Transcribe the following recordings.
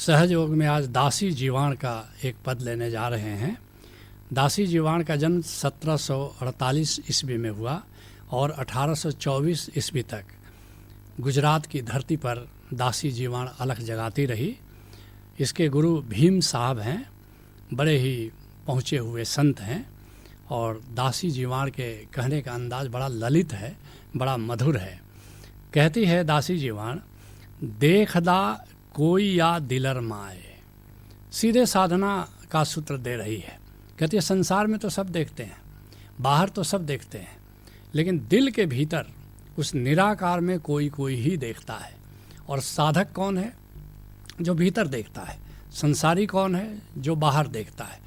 सहयोग में आज दासी जीवाण का एक पद लेने जा रहे हैं। दासी जीवाण का जन्म 1748 ईस्वी में हुआ और 1824 ईस्वी तक गुजरात की धरती पर दासी जीवाण अलख जगाती रही। इसके गुरु भीम साहब हैं, बड़े ही पहुँचे हुए संत हैं और दासी जीवाण के कहने का अंदाज़ बड़ा ललित है, बड़ा मधुर है। कहती है दासी जीवाण, देखदा कोई या दिलर माए। सीधे साधना का सूत्र दे रही है। कहती है संसार में तो सब देखते हैं, बाहर तो सब देखते हैं, लेकिन दिल के भीतर उस निराकार में कोई कोई ही देखता है। और साधक कौन है? जो भीतर देखता है। संसारी कौन है? जो बाहर देखता है।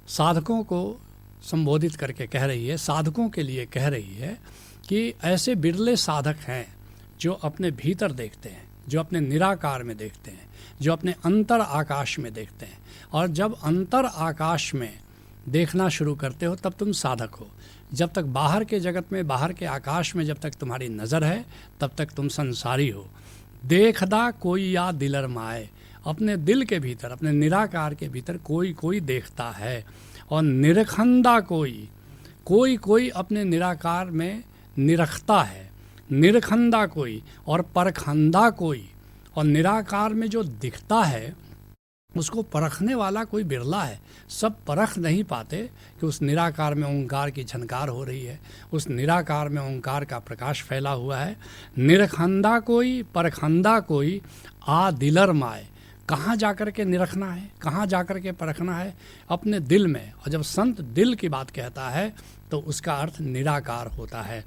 साधकों को संबोधित करके कह रही है, साधकों के लिए कह रही है कि ऐसे बिरले साधक हैं जो अपने भीतर देखते हैं, जो अपने निराकार में देखते हैं, जो अपने अंतर आकाश में देखते हैं। और जब अंतर आकाश में देखना शुरू करते हो तब तुम साधक हो। जब तक बाहर के जगत में, बाहर के आकाश में जब तक तुम्हारी नज़र है तब तक तुम संसारी हो। देखदा कोई या दिलर माए, अपने दिल के भीतर, अपने निराकार के भीतर कोई कोई देखता है। और निरखंदा कोई, कोई कोई अपने निराकार में निरखता है। निरखंदा कोई और परखंदा कोई। और निराकार में जो दिखता है उसको परखने वाला कोई बिरला है। सब परख नहीं पाते कि उस निराकार में ओंकार की झनकार हो रही है, उस निराकार में ओंकार का प्रकाश फैला हुआ है। निरखंदा कोई, परखंदा कोई, आ दिलर माए। कहाँ जाकर के निरखना है, कहाँ जाकर के परखना है? अपने दिल में। और जब संत दिल की बात कहता है तो उसका अर्थ निराकार होता है।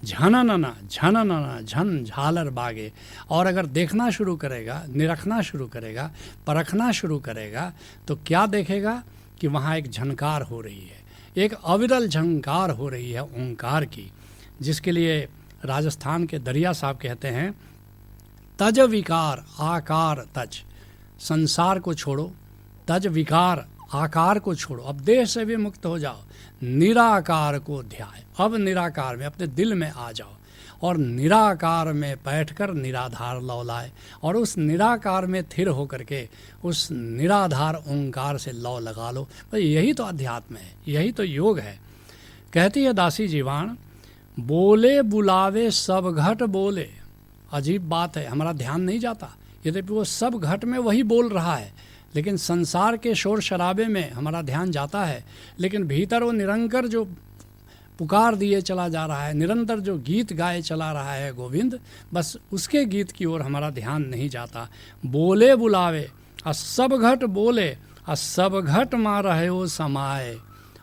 झननना झननना झन झालर बागे। और अगर देखना शुरू करेगा, निरखना शुरू करेगा, परखना शुरू करेगा तो क्या देखेगा कि वहाँ एक झनकार हो रही है, एक अविरल झनकार हो रही है ओंकार की, जिसके लिए राजस्थान के दरिया साहब कहते हैं, तज विकार आकार तज। संसार को छोड़ो, तज विकार आकार को छोड़ो, अब देह से भी मुक्त हो जाओ, निराकार को ध्याए। अब निराकार में, अपने दिल में आ जाओ और निराकार में बैठकर निराधार लौलाए। और उस निराकार में थिर होकर के उस निराधार ओंकार से लौ लगा लो। तो यही तो अध्यात्म है, यही तो योग है। कहती है दासी जीवाण, बोले बुलावे सब घट बोले। अजीब बात है, हमारा ध्यान नहीं जाता। यद्यपि वो सब घट में वही बोल रहा है, लेकिन संसार के शोर शराबे में हमारा ध्यान जाता है, लेकिन भीतर वो निरंतर जो पुकार दिए चला जा रहा है, निरंतर जो गीत गाए चला रहा है गोविंद, बस उसके गीत की ओर हमारा ध्यान नहीं जाता। बोले बुलावे और सब घट बोले और सब घट माँ रहे हो समाए।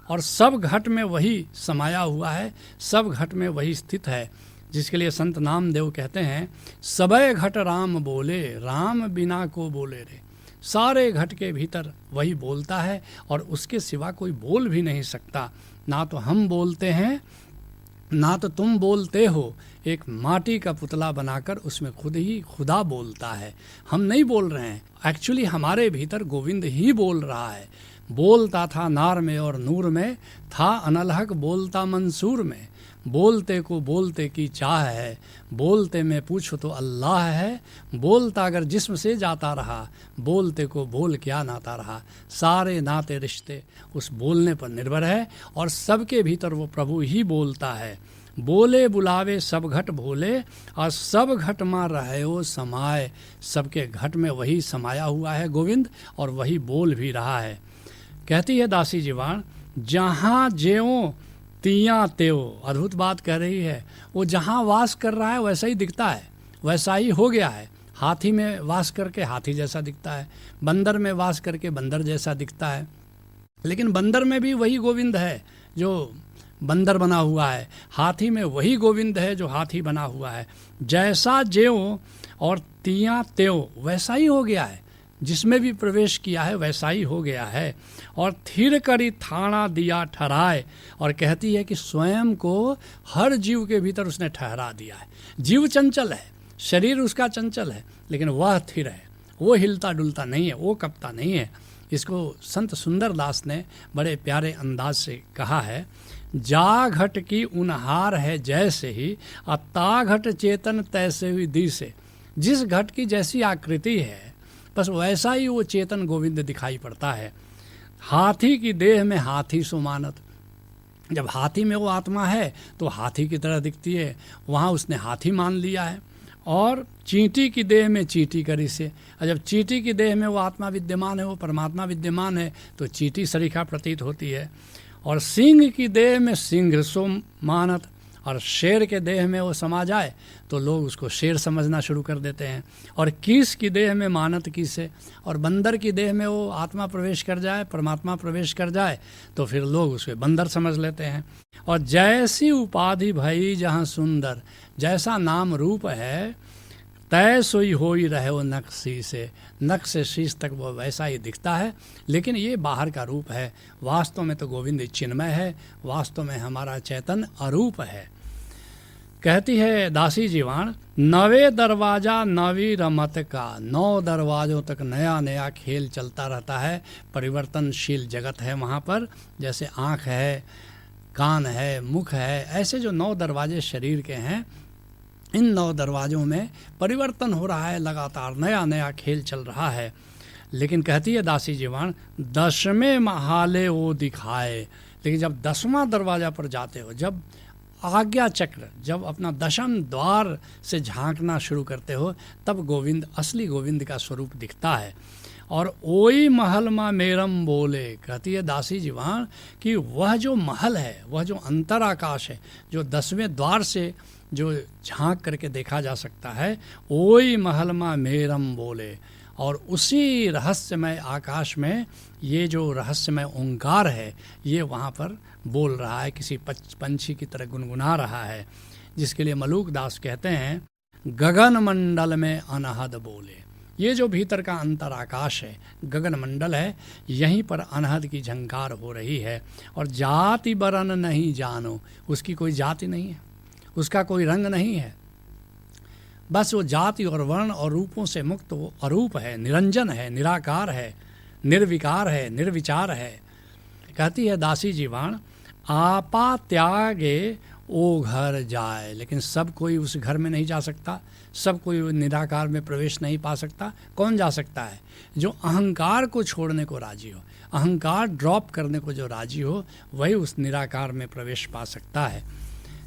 और सब घट में वही समाया हुआ है, सब घट में वही स्थित है, जिसके लिए संत नामदेव कहते हैं, सबय घट राम बोले, राम बिना को बोले रे। सारे घट के भीतर वही बोलता है और उसके सिवा कोई बोल भी नहीं सकता। ना तो हम बोलते हैं, ना तो तुम बोलते हो। एक माटी का पुतला बनाकर उसमें खुद ही खुदा बोलता है। हम नहीं बोल रहे हैं, एक्चुअली हमारे भीतर गोविंद ही बोल रहा है। बोलता था नार में और नूर में, था अनलहक बोलता मंसूर में। बोलते को बोलते की चाह है, बोलते में पूछो तो अल्लाह है। बोलता अगर जिस्म से जाता रहा, बोलते को बोल क्या नाता रहा। सारे नाते रिश्ते उस बोलने पर निर्भर है और सबके भीतर वो प्रभु ही बोलता है। बोले बुलावे सब घट भोले और सब घट माँ रहे हो समाए। सबके घट में वही समाया हुआ है गोविंद और वही बोल भी रहा है। कहती है दासी जीवाण, जहाँ ज्यों तिया त्यो। अद्भुत बात कह रही है। वो जहाँ वास कर रहा है वैसा ही दिखता है, वैसा ही हो गया है। हाथी में वास करके हाथी जैसा दिखता है, बंदर में वास करके बंदर जैसा दिखता है, लेकिन बंदर में भी वही गोविंद है जो बंदर बना हुआ है, हाथी में वही गोविंद है जो हाथी बना हुआ है। जैसा ज्यों और तिया त्यो, वैसा ही हो गया है। जिसमें भी प्रवेश किया है वैसा ही हो गया है। और थिर करी थाना दिया ठहराए। और कहती है कि स्वयं को हर जीव के भीतर उसने ठहरा दिया है। जीव चंचल है, शरीर उसका चंचल है, लेकिन वह स्थिर है, वो हिलता डुलता नहीं है, वो कपता नहीं है। इसको संत सुंदरदास ने बड़े प्यारे अंदाज से कहा है, जा घट की उनहार है जैसे ही, अता घट चेतन तैसे हुई दी से। जिस घट की जैसी आकृति है, बस वैसा ही वो चेतन गोविंद दिखाई पड़ता है। हाथी की देह में हाथी सो मानत, जब हाथी में वो आत्मा है तो हाथी की तरह दिखती है, वहाँ उसने हाथी मान लिया है। और चींटी की देह में चींटी करी से, और जब चींटी की देह में वो आत्मा विद्यमान है, वो परमात्मा विद्यमान है, तो चींटी सरीखा प्रतीत होती है। और सिंह की देह में सिंह सो मानत, और शेर के देह में वो समा जाए तो लोग उसको शेर समझना शुरू कर देते हैं। और कीस की देह में मानत कीसे, और बंदर की देह में वो आत्मा प्रवेश कर जाए, परमात्मा प्रवेश कर जाए, तो फिर लोग उसे बंदर समझ लेते हैं। और जैसी उपाधि भई जहाँ सुंदर, जैसा नाम रूप है तय सोई हो ही रहे वो नक्शी से, नक से शीश तक वो वैसा ही दिखता है, लेकिन ये बाहर का रूप है। वास्तव में तो गोविंद चिन्मय है, वास्तव में हमारा चैतन्य अरूप है। कहती है दासी जीवाण, नवे दरवाजा नवी रमत का, 9 दरवाज़ों तक नया नया खेल चलता रहता है। परिवर्तनशील जगत है वहाँ पर, जैसे आँख है, कान है, मुख है, ऐसे जो 9 दरवाजे शरीर के हैं, इन 9 दरवाज़ों में परिवर्तन हो रहा है, लगातार नया नया खेल चल रहा है। लेकिन कहती है दासी जीवान, 10वें महाले वो दिखाए, लेकिन जब 10वां दरवाज़ा पर जाते हो, जब आज्ञा चक्र, जब अपना 10वें द्वार से झांकना शुरू करते हो, तब गोविंद, असली गोविंद का स्वरूप दिखता है। और ओई महल माँ मेरम बोले, कहती है दासी जीवान कि वह जो महल है, वह जो अंतर आकाश है, जो 10वें द्वार से जो झांक करके देखा जा सकता है, ओई महल माँ मेरम बोले। और उसी रहस्यमय आकाश में ये जो रहस्यमय ओंकार है, ये वहाँ पर बोल रहा है, किसी पंछी की तरह गुनगुना रहा है, जिसके लिए मलूक दास कहते हैं, गगन मंडल में अनहद बोले। ये जो भीतर का अंतर आकाश है, गगन मंडल है, यहीं पर अनहद की झंकार हो रही है। और जाति बरन नहीं जानो, उसकी कोई जाति नहीं है, उसका कोई रंग नहीं है, बस वो जाति और वर्ण और रूपों से मुक्त वो अरूप है, निरंजन है, निराकार है, निर्विकार है, निर्विचार है। कहती है दासी जीवाण, आपा त्यागे ओ घर जाए, लेकिन सब कोई उस घर में नहीं जा सकता, सब कोई निराकार में प्रवेश नहीं पा सकता। कौन जा सकता है? जो अहंकार को छोड़ने को राजी हो, अहंकार ड्रॉप करने को जो राजी हो, वही उस निराकार में प्रवेश पा सकता है।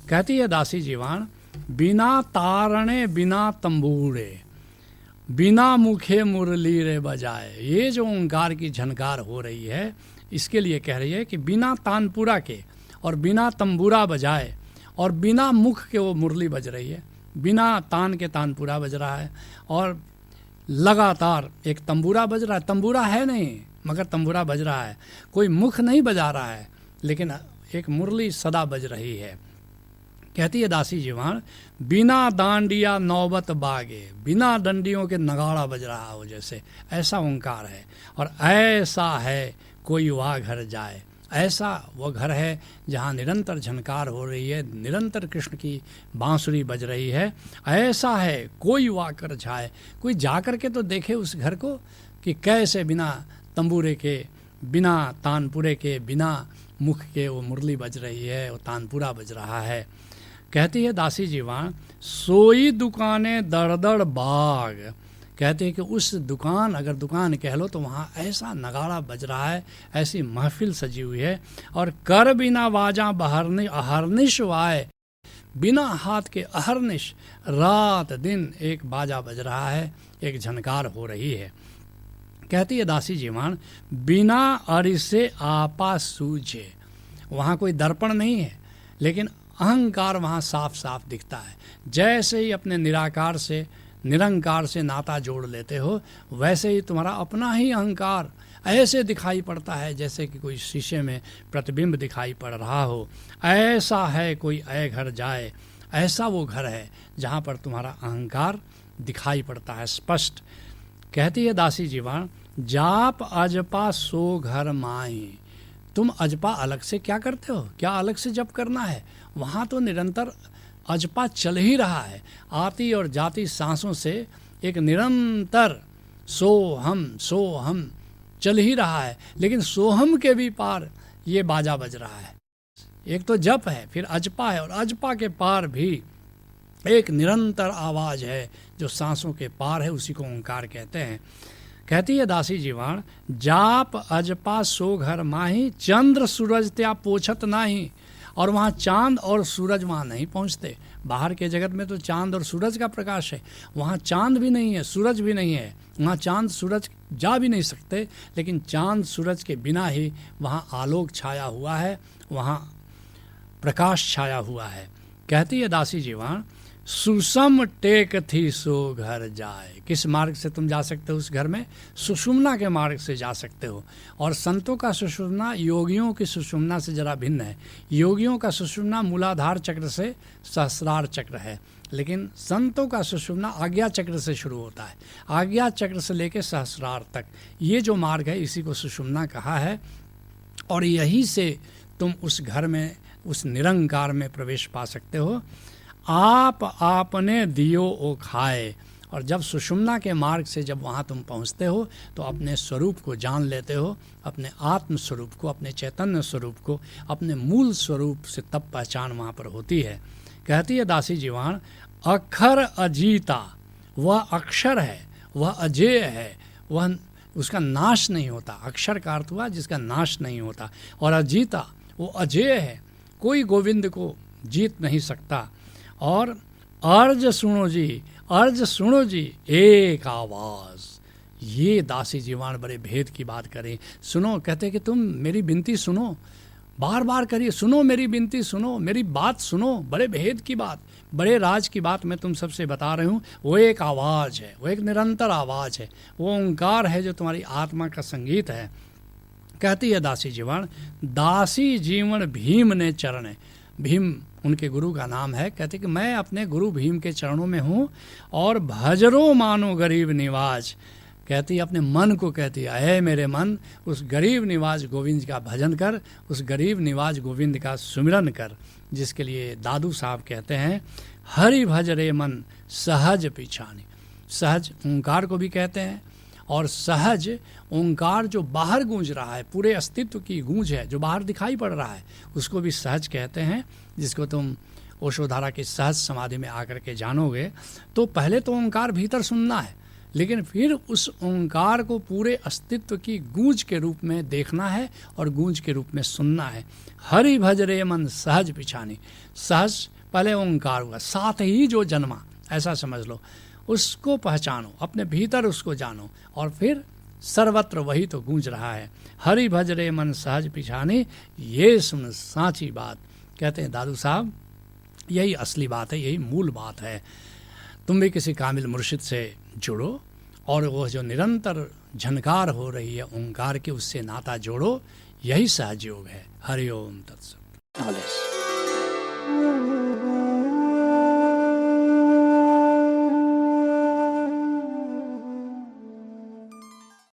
कहती है दासी जीवाण, बिना तारणे बिना तंबूरे, बिना मुखे मुरली रे बजाए। ये जो ओंकार की झनकार हो रही है, इसके लिए कह रही है कि बिना तानपुरा के और बिना तंबूरा बजाए और बिना मुख के वो मुरली बज रही है, बिना तान के तानपुरा बज रहा है, और लगातार एक तंबूरा बज रहा है। तंबूरा है नहीं, मगर तंबूरा बज रहा है, कोई मुख नहीं बजा रहा है, लेकिन एक मुरली सदा बज रही है। कहती है दासी जीवान, बिना डांडिया नौबत बागे, बिना डंडियों के नगाड़ा बज रहा हो जैसे, ऐसा ओंकार है। और ऐसा है कोई वह घर जाए, ऐसा वो घर है जहाँ निरंतर झनकार हो रही है, निरंतर कृष्ण की बांसुरी बज रही है। ऐसा है कोई वाकर जाए, कोई जा कर के तो देखे उस घर को कि कैसे बिना तंबूरे के, बिना तानपुरे के, बिना मुख के वो मुरली बज रही है, वो तानपुरा बज रहा है। कहती है दासी जीवान, सोई दुकानें दड़ दड़ बाग। कहते हैं कि उस दुकान, अगर दुकान कह लो तो वहाँ ऐसा नगाड़ा बज रहा है, ऐसी महफिल सजी हुई है। और कर बिना बाजा बहरनि अहरनिश वाए, बिना हाथ के अहरनिश रात दिन एक बाजा बज रहा है, एक झनकार हो रही है। कहती है दासी जीवान, बिना अरिसे आपा सूझे, वहाँ कोई दर्पण नहीं है, लेकिन अहंकार वहाँ साफ साफ दिखता है। जैसे ही अपने निराकार से, निरंकार से नाता जोड़ लेते हो, वैसे ही तुम्हारा अपना ही अहंकार ऐसे दिखाई पड़ता है जैसे कि कोई शीशे में प्रतिबिंब दिखाई पड़ रहा हो। ऐसा है कोई ऐ घर जाए, ऐसा वो घर है जहाँ पर तुम्हारा अहंकार दिखाई पड़ता है स्पष्ट। कहती है दासी जीवान, जाप अजपा सो घर माही। तुम अजपा अलग से क्या करते हो? क्या अलग से जप करना है? वहाँ तो निरंतर अजपा चल ही रहा है, आती और जाती सांसों से एक निरंतर सोहम चल ही रहा है। लेकिन सोहम के भी पार ये बाजा बज रहा है। एक तो जप है, फिर अजपा है, और अजपा के पार भी एक निरंतर आवाज़ है जो सांसों के पार है, उसी को ओंकार कहते हैं। कहती है दासी जीवाण, जाप अजपा सो घर माही, चंद्र सूरज त्या पोछत नाही। और वहाँ चांद और सूरज वहाँ नहीं पहुँचते। बाहर के जगत में तो चांद और सूरज का प्रकाश है, वहाँ चांद भी नहीं है, सूरज भी नहीं है। वहाँ चांद सूरज जा भी नहीं सकते, लेकिन चांद सूरज के बिना ही वहाँ आलोक छाया हुआ है, वहाँ प्रकाश छाया हुआ है। कहती है दासी जीवाण, सुषम टेक थी सो घर जाए। किस मार्ग से तुम जा सकते हो उस घर में? सुषुम्ना के मार्ग से जा सकते हो। और संतों का सुषुम्ना योगियों की सुषुम्ना से जरा भिन्न है। योगियों का सुषुम्ना मूलाधार चक्र से सहस्रार चक्र है, लेकिन संतों का सुषुम्ना आज्ञा चक्र से शुरू होता है। आज्ञा चक्र से लेकर सहस्रार तक ये जो मार्ग है, इसी को सुषुम्ना कहा है। और यहीं से तुम उस घर में, उस निरंकार में प्रवेश पा सकते हो। आप आपने दियो ओ खाए। और जब सुषुम्ना के मार्ग से जब वहाँ तुम पहुँचते हो तो अपने स्वरूप को जान लेते हो, अपने आत्म स्वरूप को, अपने चैतन्य स्वरूप को, अपने मूल स्वरूप से तब पहचान वहाँ पर होती है। कहती है दासी जीवाण, अक्षर अजीता, वह अक्षर है, वह अजेय है, वह उसका नाश नहीं होता। अक्षर का अर्थ हुआ जिसका नाश नहीं होता। और अजीता, वो अजेय है, कोई गोविंद को जीत नहीं सकता। और अर्ज सुनो जी, अर्ज सुनो जी एक आवाज़। ये दासी जीवाण बड़े भेद की बात करें। सुनो, कहते कि तुम मेरी विनती सुनो, बार बार करिए, सुनो मेरी विनती, सुनो मेरी बात, सुनो। बड़े भेद की बात, बड़े राज की बात मैं तुम सबसे बता रही हूँ। वो एक आवाज़ है, वो एक निरंतर आवाज़ है, वो ओंकार है जो तुम्हारी आत्मा का संगीत है। कहती है दासी जीवाण, दासी जीवन भीम ने चरण। भीम उनके गुरु का नाम है। कहते कि मैं अपने गुरु भीम के चरणों में हूँ। और भजरो मानो गरीब निवाज। कहती है अपने मन को, कहती है ऐ मेरे मन, उस गरीब निवाज गोविंद का भजन कर, उस गरीब निवाज गोविंद का सुमिरन कर। जिसके लिए दादू साहब कहते हैं, हरि भज रे मन सहज पिछानी। सहज ओंकार को भी कहते हैं, और सहज ओंकार जो बाहर गूंज रहा है, पूरे अस्तित्व की गूंज है जो बाहर दिखाई पड़ रहा है, उसको भी सहज कहते हैं। जिसको तुम ओशोधारा की सहज समाधि में आकर के जानोगे। तो पहले तो ओंकार भीतर सुनना है, लेकिन फिर उस ओंकार को पूरे अस्तित्व की गूंज के रूप में देखना है और गूंज के रूप में सुनना है। हरि भज रे मन सहज पिछानी। सहज पहले ओंकार हुआ, साथ ही जो जन्मा, ऐसा समझ लो। उसको पहचानो, अपने भीतर उसको जानो, और फिर सर्वत्र वही तो गूंज रहा है। हरि भज रे मन सहज पिछानी, ये सुन साची बात। कहते हैं दादू साहब, यही असली बात है, यही मूल बात है। तुम भी किसी कामिल मुर्शिद से जुड़ो, और वो जो निरंतर झनकार हो रही है ओंकार की, उससे नाता जोड़ो। यही सहज योग है। हरि ओम तत्सत।